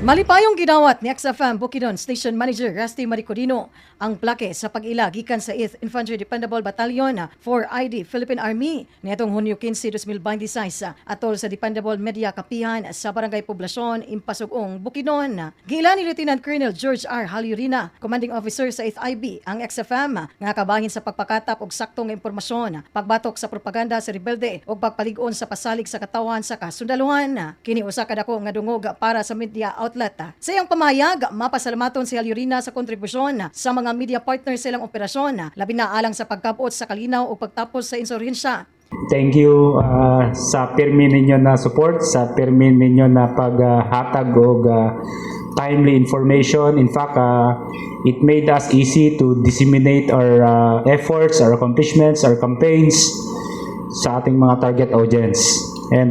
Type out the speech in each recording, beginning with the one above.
Malipayong ginawat ni XFM Bukidnon Station Manager Rusty Maricodino ang plake sa pag-ila gikan sa 8th Infantry Dependable Battalion 4ID Philippine Army niadtong Hunyo 15, 2026 atol sa Dependable Media Kapihan sa Barangay Poblasyon, Impasugong, Bukidnon. Giila ni Lieutenant Colonel George R. Halyurina, Commanding Officer sa 8th IB, ang XFM nga kabahin sa pagpakatap og saktong impormasyon, pagbatok sa propaganda sa rebelde ug pagpalig-on sa pasalig sa katawan sa kasundaluhan. Kini usa ka dako nga dungog para sa media outlet. Sa iyang pamahayag, mapasalamaton si Halyurina sa kontribusyon sa mga media partners sa ilang operasyon, labi na alang sa pagkabot sa kalinaw o pagtapos sa insurhensya. Thank you sa pirmi ninyo na support, sa pirmi ninyo na paghatag og timely information. In fact, it made us easy to disseminate our efforts, our accomplishments, our campaigns sa ating mga target audience. And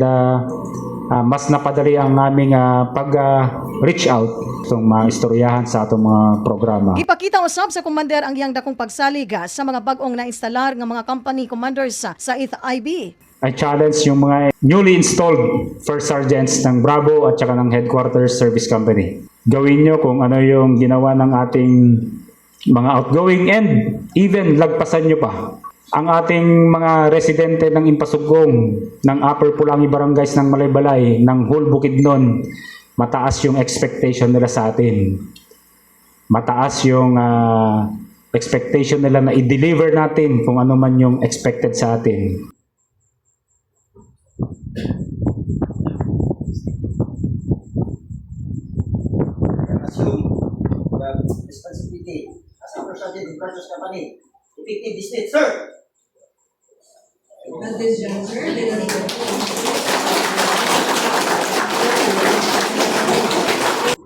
mas napadali ang aming pag-reach out itong mga istoryahan sa atong mga programa. Ipakita usab sa commander ang iyang dakong pagsalig sa mga bag-ong nainstalar nga mga company commanders sa 8th IB. I challenge yung mga newly installed first sergeants ng Bravo at saka ng Headquarters Service Company. Gawin nyo kung ano yung ginawa ng ating mga outgoing and even lagpasan nyo pa ang ating mga residente ng Impasugong, ng Upper Pulangi Barangays ng Malaybalay, ng whole Bukidnon. Mataas yung expectation nila sa atin. Mataas yung expectation nila na i-deliver natin kung ano man yung expected sa atin. Assume the responsibility as a first sergeant in Purchase Company. Effective this date, sir.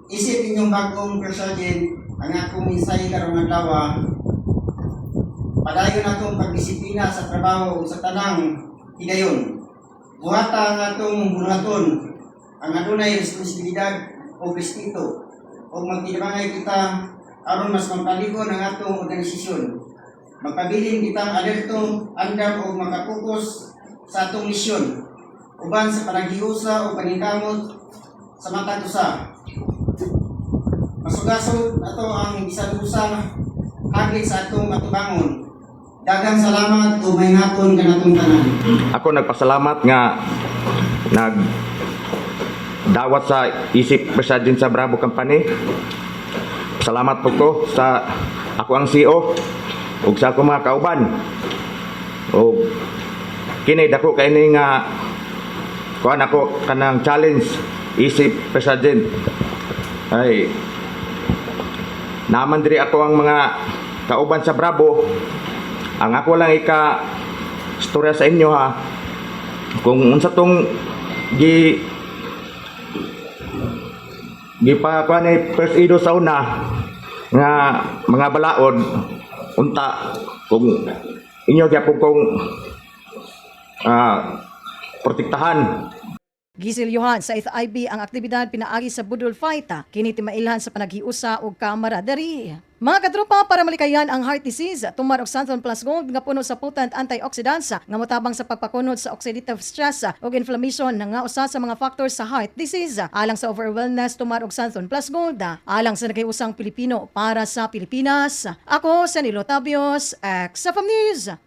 Isip ninyong bagong first sergeant ang akong minsay karong adlaw. Padayon atong pagdisiplina sa trabaho sa tanang higayon. Buhata ang atong buhaton ang adunay responsibilidad o respeto o magtinabangay kita aron mas mapaligon ang atong organisasyon. Magpabiling kitang alerto, andam o makapokus sa atong misyon uban sa panaghiusa o paningkamot sa matag usa. Masugasod ato ang bisan usa hagit sa atong atubangon. Daghang salamat o may hapon kanatong tanan. Ako nagpasalamat nga dawat sa isip President sa Bravo Company. Salamat po ko sa ako ang CEO ug sa ako mga kauban. O kini dako kay ni nga kuan ako kanang challenge isip President. Ay naman diri ako ang mga kauban sa Bravo. Ang ako lang storya sa inyo ha. Kung unsa tong pa kuan ni first ido sa una nga mga balaod unta kung inyo gyapon kung protektahan. Gisilyohan sa 8th IB ang aktibidad pinaagi sa Budol Fight, kini timailhan sa panaghiusa og kamaradari. Mga katropa, para malikayan ang heart disease, tumar og Santon Plus Gold nga puno sa potent antioxidants nga motabang sa pagpakunod sa oxidative stress ug inflammation nga usa sa mga factors sa heart disease. Alang sa overall wellness, tumar og Santon Plus Gold, alang sa naghiusang Pilipino para sa Pilipinas. Ako, Sanilo Tabios, XFM News.